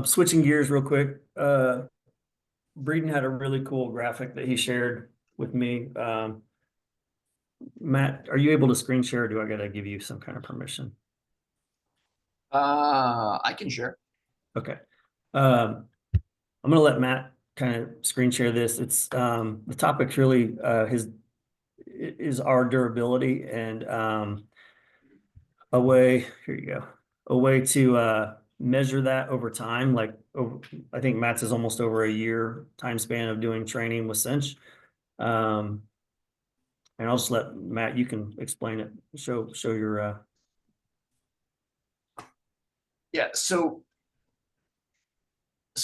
Switching gears real quick. Breeden had a really cool graphic that he shared with me. Matt, are you able to screen share or do I gotta give you some kind of permission? I can share. Okay. Um, I'm gonna let Matt kind of screen share this. It's the topic's really his is our durability and a way, here you go, a way to measure that over time. Like over, I think Matt's is almost over a year time span of doing training with Cinch. Um, and I'll just let Matt, you can explain it, show your Yeah. So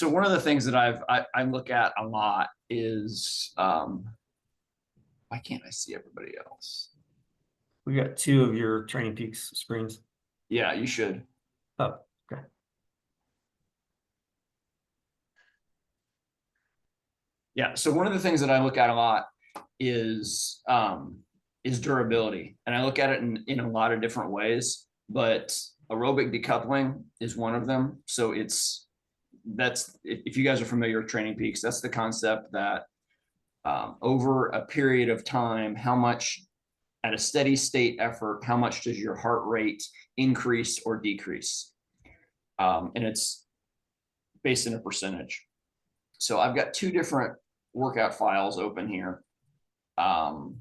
one of the things that I look at a lot is why can't I see everybody else? we got two of your Training Peaks screens. Yeah, you should. Oh, okay. Yeah. So one of the things that I look at a lot is durability, and I look at it in a lot of different ways. But aerobic decoupling is one of them. So that's if you guys are familiar with Training Peaks, that's the concept that over a period of time, how much at a steady state effort, how much does your heart rate increase or decrease? And it's based in a percentage. So I've got two different workout files open here. Um,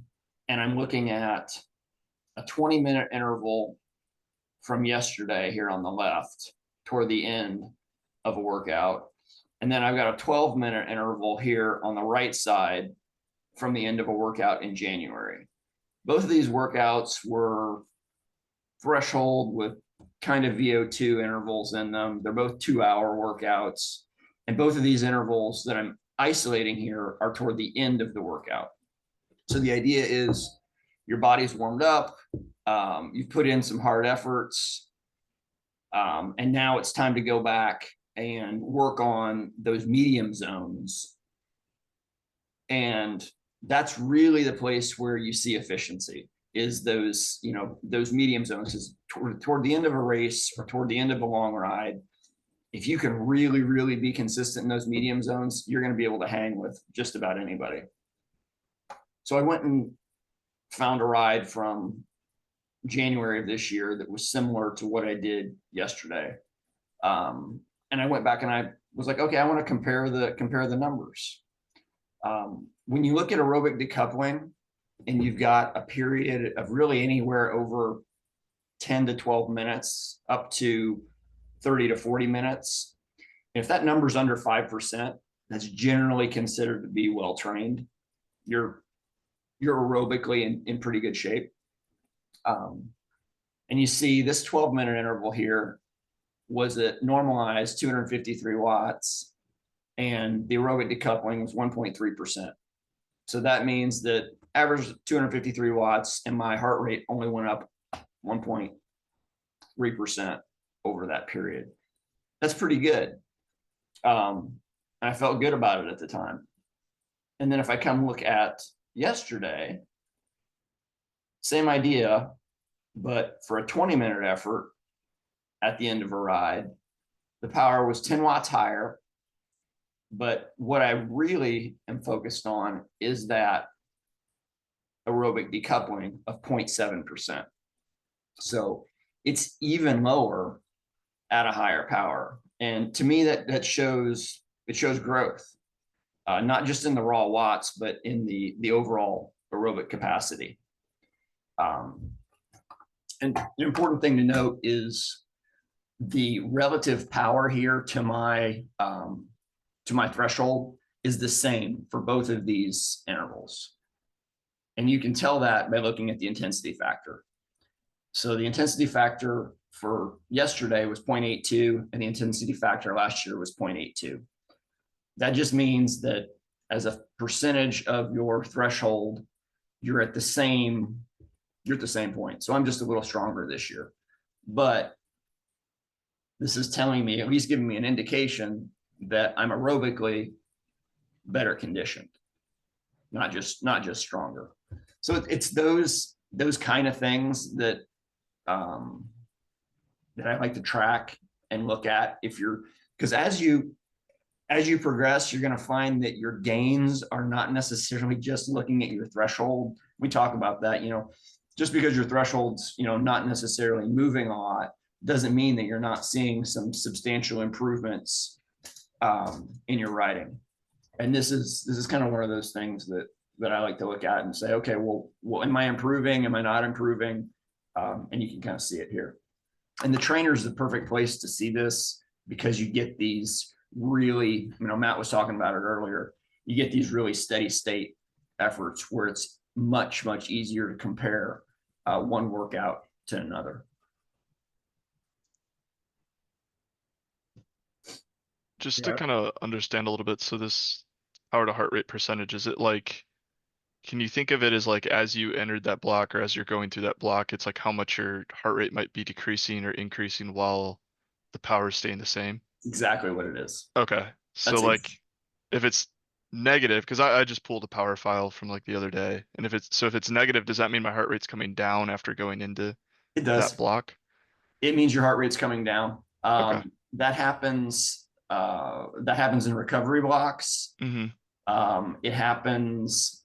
and I'm looking at a 20-minute interval from yesterday here on the left toward the end of a workout. And then I've got a 12-minute interval here on the right side from the end of a workout in January. Both of these workouts were threshold with kind of VO2 intervals in them. They're both 2-hour workouts. And both of these intervals that I'm isolating here are toward the end of the workout. So the idea is your body's warmed up, you've put in some hard efforts, and now it's time to go back and work on those medium zones. And that's really the place where you see efficiency is those, those medium zones is toward the end of a race or toward the end of a long ride. If you can really, really be consistent in those medium zones, you're going to be able to hang with just about anybody. So I went and found a ride from January of this year that was similar to what I did yesterday. And I went back and I was like, okay, I want to compare the numbers. When you look at aerobic decoupling and you've got a period of really anywhere over 10 to 12 minutes up to 30 to 40 minutes, if that number's under 5%, that's generally considered to be well trained. You're aerobically in pretty good shape. And you see this 12-minute interval here was at normalized 253 watts, and the aerobic decoupling was 1.3%. So that means that average 253 watts, and my heart rate only went up 1.3% over that period. That's pretty good. And I felt good about it at the time. And then if I come look at yesterday, same idea, but for a 20-minute effort at the end of a ride, the power was 10 watts higher. But what I really am focused on is that aerobic decoupling of 0.7%. So it's even lower at a higher power. And to me, that shows growth, not just in the raw watts, but in the overall aerobic capacity. And an important thing to note is the relative power here to my threshold is the same for both of these intervals. And you can tell that by looking at the intensity factor. So the intensity factor for yesterday was 0.82, and the intensity factor last year was 0.82. That just means that as a percentage of your threshold, you're at the same point. So I'm just a little stronger this year. But this is telling me, at least giving me an indication that I'm aerobically better conditioned, not just stronger. So it's those kind of things that I like to track and look at. If you're because as you progress, you're going to find that your gains are not necessarily just looking at your threshold. We talk about that, just because your threshold's, not necessarily moving a lot doesn't mean that you're not seeing some substantial improvements in your riding. And this is kind of one of those things that I like to look at and say, okay, well, am I improving? Am I not improving? And you can kind of see it here. And the trainer is the perfect place to see this because you get these really, Matt was talking about it earlier. You get these really steady state efforts where it's much, much easier to compare one workout to another. Just to Yeah. kind of understand a little bit, so this power to heart rate percentage, is it like, can you think of it as like as you entered that block or as you're going through that block, it's like how much your heart rate might be decreasing or increasing while the power is staying the same? Exactly what it is. Okay, so That's like if it's negative, because I just pulled a power file from like the other day, and if it's negative, does that mean my heart rate's coming down after going into it that does. block? It means your heart rate's coming down. Okay. That happens. That happens in recovery blocks. Mm-hmm. It happens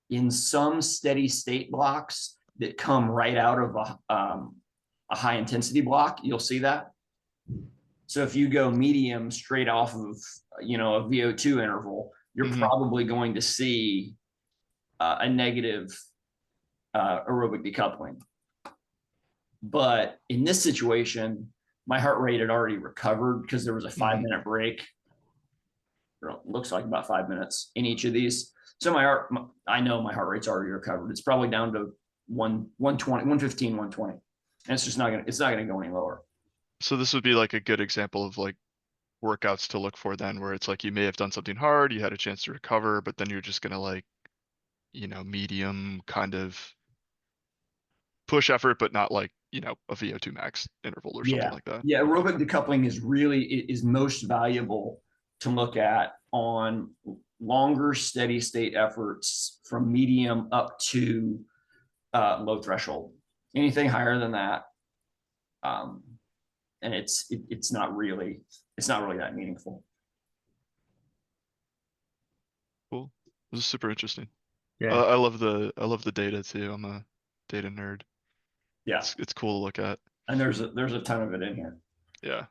in some steady state blocks that come right out of a high intensity block. You'll see that. So if you go medium straight off of a VO2 interval, you're Mm-hmm. probably going to see a negative aerobic decoupling. But in this situation, my heart rate had already recovered because there was a 5-minute break. Or it looks like about 5 minutes in each of these. So I know my heart rate's already recovered. It's probably down to 120, 115, 120. And it's not gonna go any lower. So this would be like a good example of like workouts to look for then, where it's like you may have done something hard, you had a chance to recover, but then you're just gonna like, medium kind of push effort, but not like, a VO2 max interval or something Yeah. like that. Yeah. Okay. Aerobic decoupling is most valuable to look at on longer steady state efforts from medium up to low threshold. Anything higher than that, and it's not really that meaningful. Cool. This is super interesting. Yeah. I love the data too. I'm a data nerd. Yeah, It's cool to look at. and there's a ton of it in here. Yeah.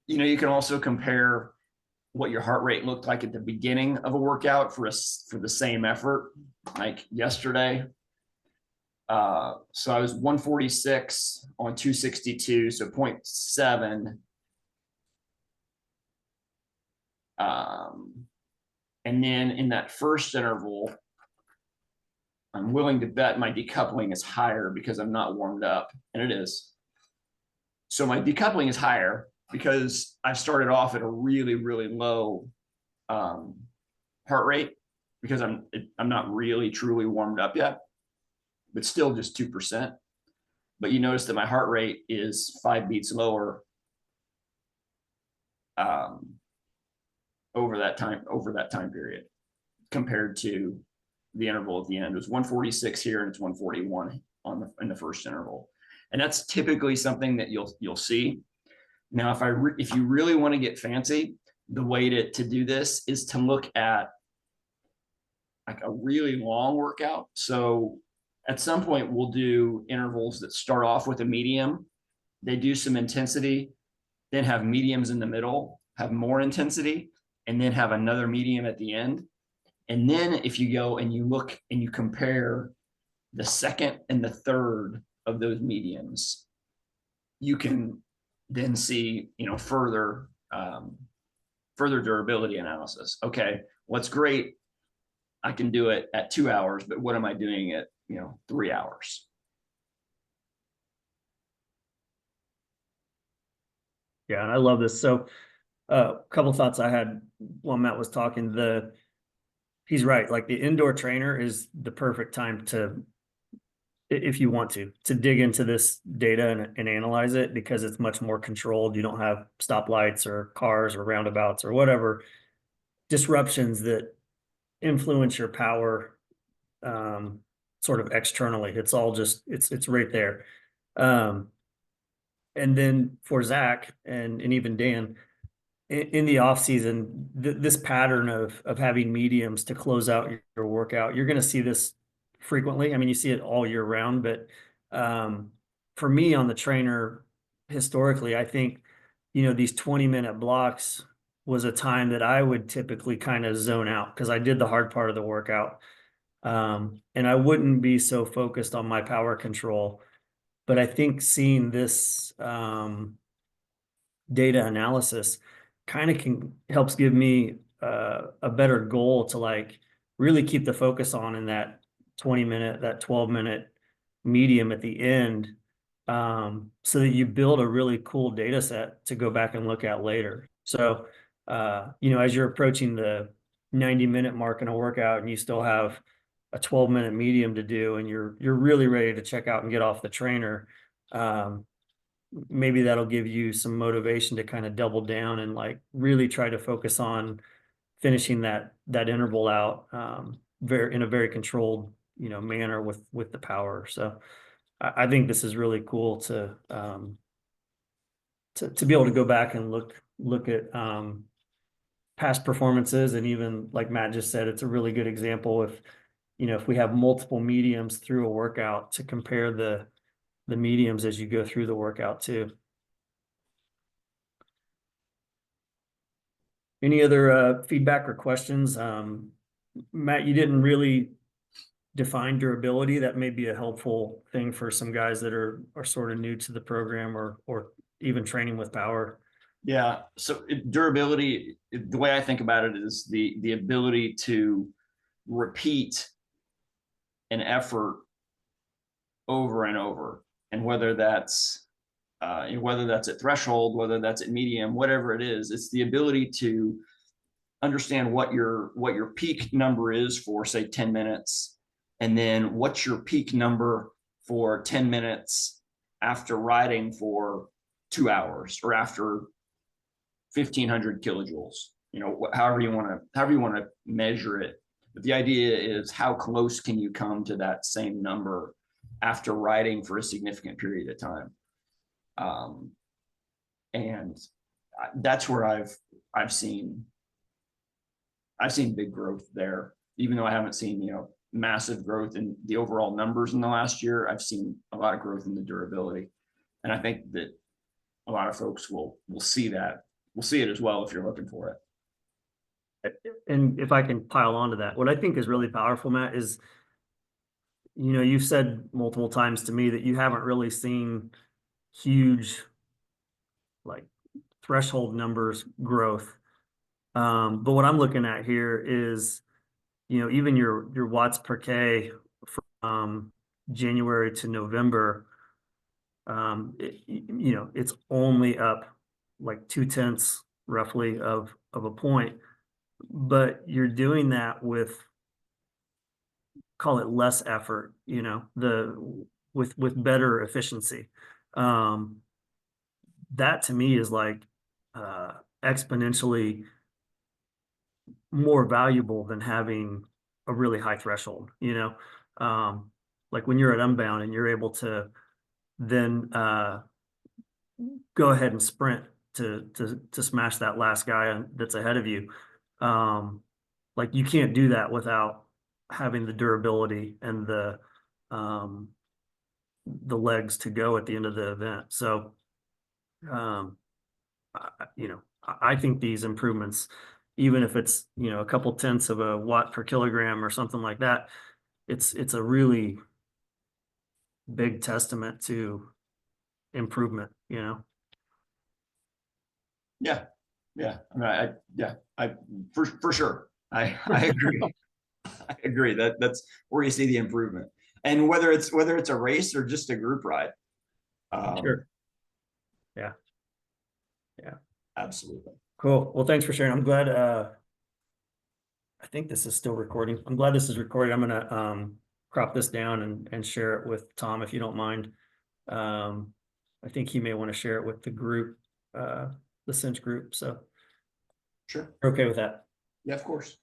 You can also compare what your heart rate looked like at the beginning of a workout for the same effort, like yesterday. So I was 146 on 262, so 0.7. And then in that first interval, I'm willing to bet my decoupling is higher because I'm not warmed up, and it is. So my decoupling is higher because I started off at a really, really low heart rate because I'm not really truly warmed up yet, but still just 2%. But you notice that my heart rate is 5 beats lower over that time period compared to the interval at the end. It was 146 here and it's 141 in the first interval, and that's typically something that you'll see. Now, if you really want to get fancy, the way to do this is to look at like a really long workout. So at some point we'll do intervals that start off with a medium, they do some intensity, then have mediums in the middle, have more intensity, and then have another medium at the end. And then if you go and you look and you compare the second and the third of those mediums, you can then see, further durability analysis. Okay, what's great, I can do it at 2 hours, but what am I doing at 3 hours? Yeah, and I love this. So a couple of thoughts I had while Matt was talking. He's right. Like the indoor trainer is the perfect time to, if you want to dig into this data and analyze it, because it's much more controlled. You don't have stoplights or cars or roundabouts or whatever disruptions that influence your power sort of externally. It's all just, it's right there. And then for Zach and even Dan, in the off season, this pattern of having mediums to close out your workout, you're going to see this frequently. I mean, you see it all year round, but for me on the trainer, historically, I think, these 20-minute blocks was a time that I would typically kind of zone out because I did the hard part of the workout. And I wouldn't be so focused on my power control. But I think seeing this data analysis kind of helps give me a better goal to like really keep the focus on in that 20-minute, that 12-minute medium at the end, so that you build a really cool data set to go back and look at later. So, as you're approaching the 90-minute mark in a workout and you still have a 12-minute medium to do, and you're really ready to check out and get off the trainer, maybe that'll give you some motivation to kind of double down and like really try to focus on finishing that interval out in a very controlled manner with the power. So I think this is really cool to be able to go back and look at past performances. And even like Matt just said, it's a really good example if we have multiple mediums through a workout to compare the mediums as you go through the workout too. Any other feedback or questions? Matt, you didn't really define durability. That may be a helpful thing for some guys that are sort of new to the program or even training with power. Yeah. So durability, the way I think about it is the ability to repeat an effort over and over, and whether that's at threshold, whether that's at medium, whatever it is, it's the ability to understand what your peak number is for say 10 minutes, and then what's your peak number for 10 minutes after riding for 2 hours or after 1500 kilojoules, however you want to measure it. But the idea is how close can you come to that same number after riding for a significant period of time. And that's where I've seen big growth there, even though I haven't seen, massive growth in the overall numbers in the last year. I've seen a lot of growth in the durability. And I think that a lot of folks will see that. We'll see it as well if you're looking for it. And if I can pile onto that, what I think is really powerful, Matt, is, you've said multiple times to me that you haven't really seen huge like threshold numbers growth. But what I'm looking at here is, even your watts per K from January to November, it's only up like 0.2 roughly of a point, but you're doing that with, call it less effort, with better efficiency. That to me is like exponentially more valuable than having a really high threshold, like when you're at Unbound and you're able to then go ahead and sprint to smash that last guy that's ahead of you. Like you can't do that without having the durability and the legs to go at the end of the event. So, I think these improvements, even if it's, a couple tenths of a watt per kilogram or something like that, it's a really big testament to improvement, Yeah. I mean, I for sure. I agree. I agree that's where you see the improvement, and whether it's a race or just a group ride. Sure. Yeah. Absolutely. Cool. Well, thanks for sharing. I'm glad, I think this is still recording. I'm glad this is recorded. I'm gonna crop this down and share it with Tom, if you don't mind. I think he may want to share it with the group, the Cinch group. So Sure. you're okay with that? Yeah, of course.